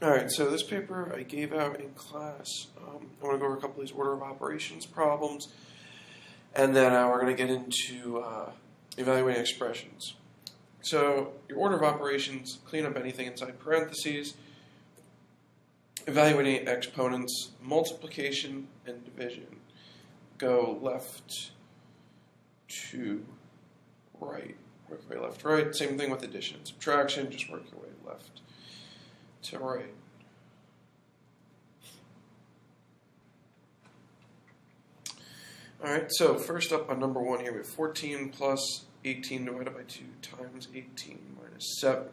Alright, so this paper I gave out in class. I want to go over a couple of these order of operations problems, and then we're going to get into evaluating expressions. So your order of operations, clean up anything inside parentheses, evaluating exponents, multiplication and division. Go left to right. Work your way left to right. Same thing with addition and subtraction, just work your way left to right. Alright, so first up on number 1 here, we have 14 plus 18 divided by 2 times 18 minus 7.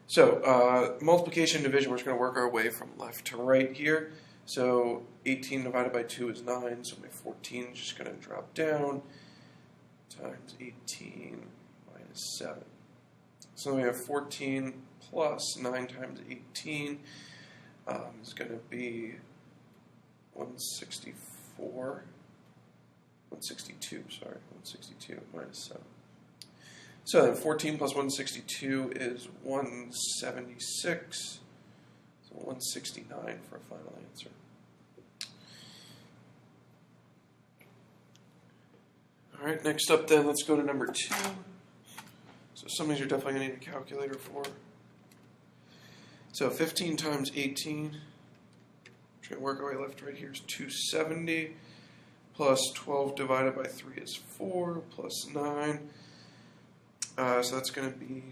So, multiplication and division, we're just going to work our way from left to right here. So, 18 divided by 2 is 9, so my 14 is just going to drop down, times 18 minus 7. So we have 14 plus 9 times 18 is going to be 162 minus 7. So then 14 plus 162 is 176, so 169 for a final answer. Alright, next up then, let's go to number 2. So some of these you're definitely going to need a calculator for. So 15 times 18, we're going to work our way left to right here, is 270, plus 12 divided by 3 is 4, plus 9. So that's going to be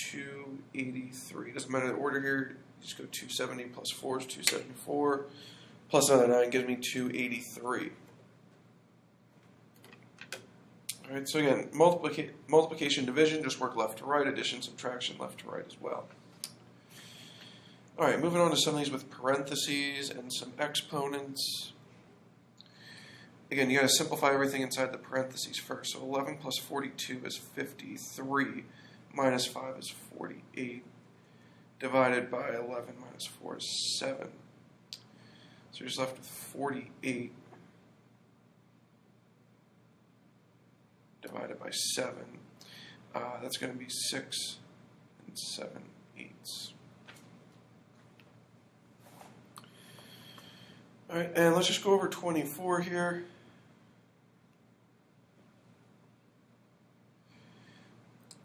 283. Doesn't matter the order here, you just go 270 plus 4 is 274, plus another 9 gives me 283. Alright, so again, multiplication, division, just work left to right, addition, subtraction, left to right as well. Alright, moving on to some of these with parentheses and some exponents. Again, you got to simplify everything inside the parentheses first. So 11 plus 42 is 53, minus 5 is 48, divided by 11 minus 4 is 7. So you're just left with 48. Divided by 7, that's going to be 6 and 7/8. Alright, and let's just go over 24 here.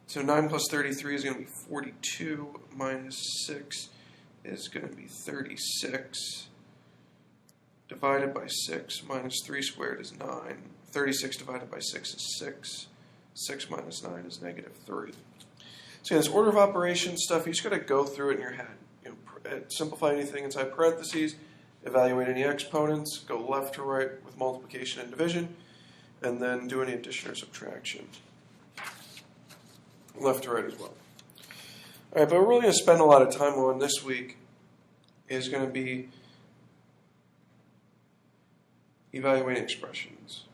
So 9 plus 33 is going to be 42, minus 6 is going to be 36, divided by 6, minus 3 squared is 9. 36 divided by 6 is 6. 6 minus 9 is negative 3. So this order of operations stuff, you just got to go through it in your head. Simplify anything inside parentheses, evaluate any exponents, go left to right with multiplication and division, and then do any addition or subtraction. Left to right as well. All right, but we're really going to spend a lot of time on this week is going to be evaluating expressions.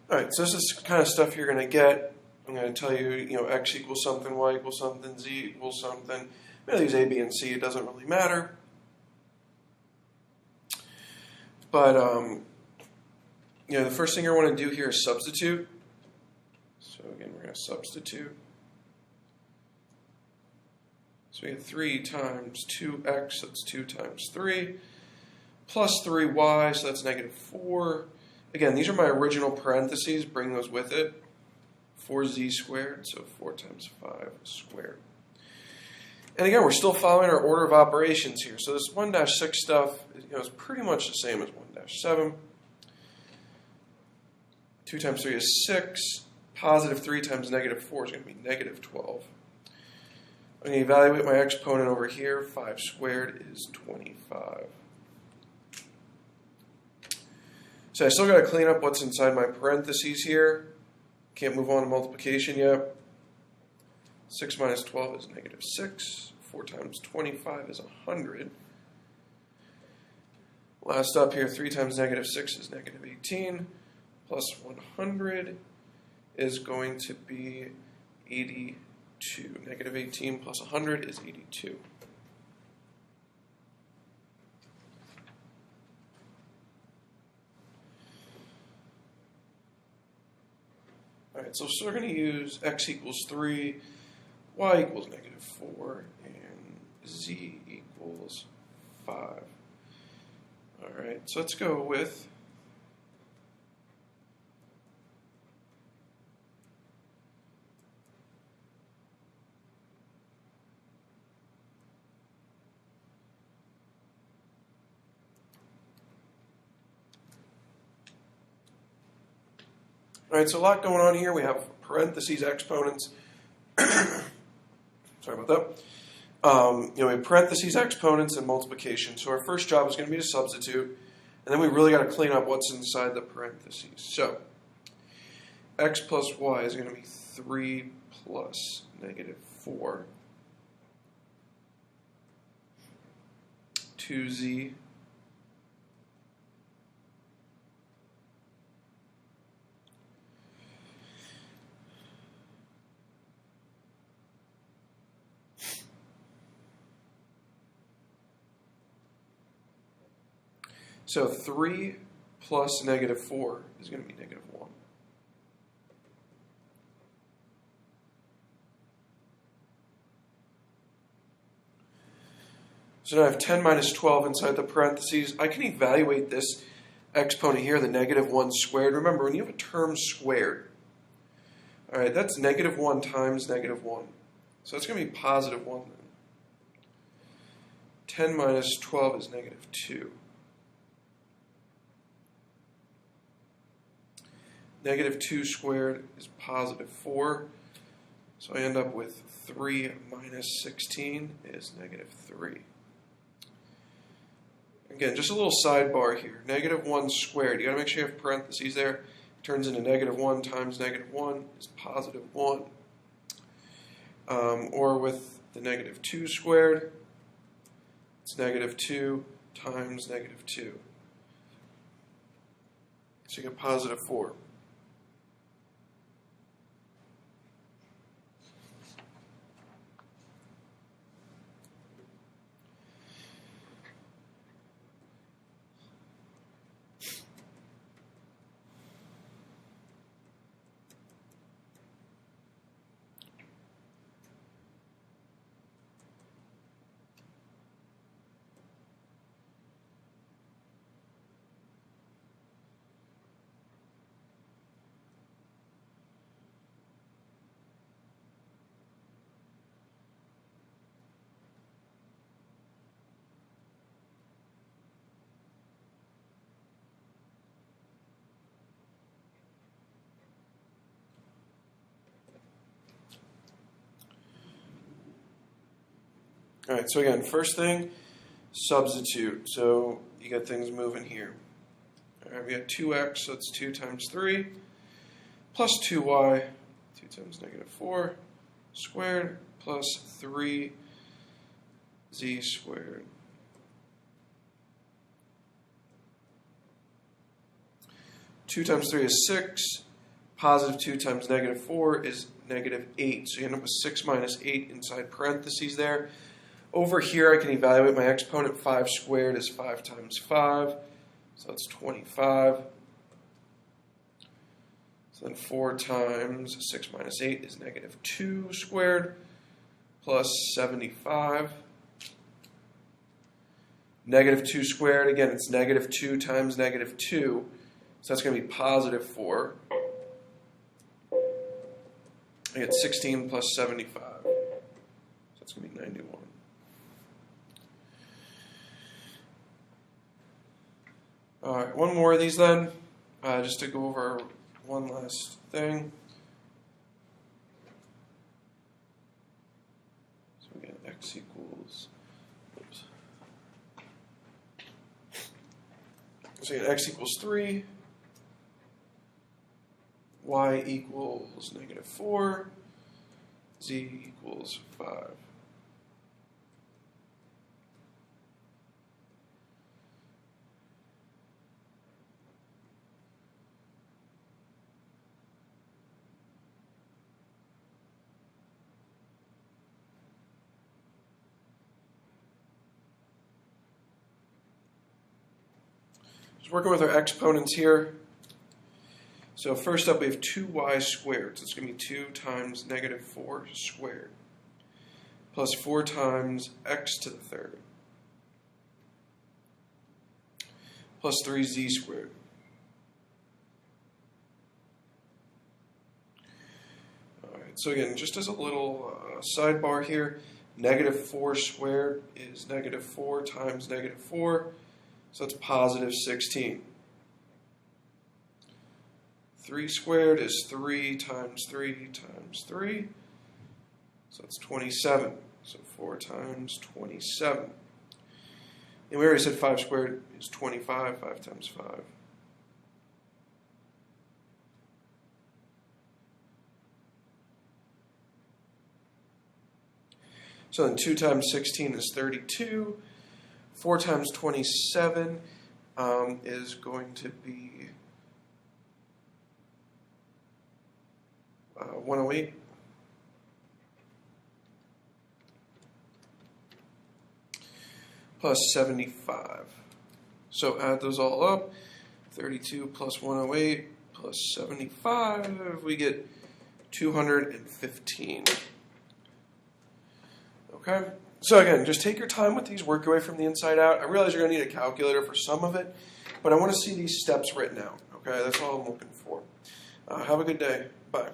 All right, so this is kind of stuff you're going to get. I'm going to tell you, x equals something, y equals something, z equals something. Maybe use a, b, and c. It doesn't really matter. But, the first thing you want to do here is substitute. So, again, we're going to substitute. So we have 3 times 2x, that's 2 times 3, plus 3y, so that's negative 4. Again, these are my original parentheses. Bring those with it. 4z squared, so 4 times 5 squared. And again, we're still following our order of operations here. So this 1-6 stuff is pretty much the same as 1-7. 2 times 3 is 6. Positive 3 times negative 4 is going to be negative 12. I'm going to evaluate my exponent over here. 5 squared is 25. So I still got to clean up what's inside my parentheses here. Can't move on to multiplication yet. 6 minus 12 is negative 6. 4 times 25 is 100. Last up here, 3 times negative 6 is negative 18. Plus 100 is going to be 82. Negative 18 plus 100 is 82. All right, so we're going to use x equals 3, y equals negative 4, and z equals 5. All right, so let's go with all right, so a lot going on here. We have parentheses, exponents. Sorry about that. We have parentheses, exponents, and multiplication. So our first job is going to be to substitute, and then we really got to clean up what's inside the parentheses. So x plus y is going to be 3 plus negative 4. 2z So 3 plus negative 4 is going to be negative 1. So now I have 10 minus 12 inside the parentheses. I can evaluate this exponent here, the negative 1 squared. Remember, when you have a term squared, all right, that's negative 1 times negative 1. So that's going to be positive 1 then. 10 minus 12 is negative 2. Negative 2 squared is positive 4. So I end up with 3 minus 16 is negative 3. Again, just a little sidebar here. Negative 1 squared. You got to make sure you have parentheses there. It turns into negative 1 times negative 1 is positive 1. Or with the negative 2 squared, it's negative 2 times negative 2. So you get positive 4. All right, so again, first thing, substitute. So you get things moving here. All right, we got 2x, so it's 2 times 3, plus 2y, 2 times negative 4, squared, plus 3z squared. Two times 3 is 6. Positive 2 times negative 4 is negative 8. So you end up with 6 minus 8 inside parentheses there. Over here, I can evaluate my exponent. 5 squared is 5 times 5. So that's 25. So then 4 times 6 minus 8 is negative 2 squared plus 75. Negative 2 squared, again, it's negative 2 times negative 2. So that's going to be positive 4. I get 16 plus 75. So that's going to be 91. All right, one more of these then, just to go over one last thing. So we So again, x equals 3, y equals -4, z equals 5. Just working with our exponents here. So first up, we have 2y squared. So it's going to be 2 times -4 squared plus 4 times x to the third plus 3z squared. All right, so again, just as a little sidebar here, -4 squared is -4 times -4. So that's positive 16. 3 squared is 3 times 3 times 3. So that's 27. So 4 times 27. And we already said 5 squared is 25. 5 times 5. So then 2 times 16 is 32. 4 times 27 is going to be 108. Plus 75. So add those all up. 32 plus 108 plus 75. We get 215. Okay? So again, just take your time with these, work your way from the inside out. I realize you're going to need a calculator for some of it, but I want to see these steps written out. Okay, that's all I'm looking for. Have a good day. Bye.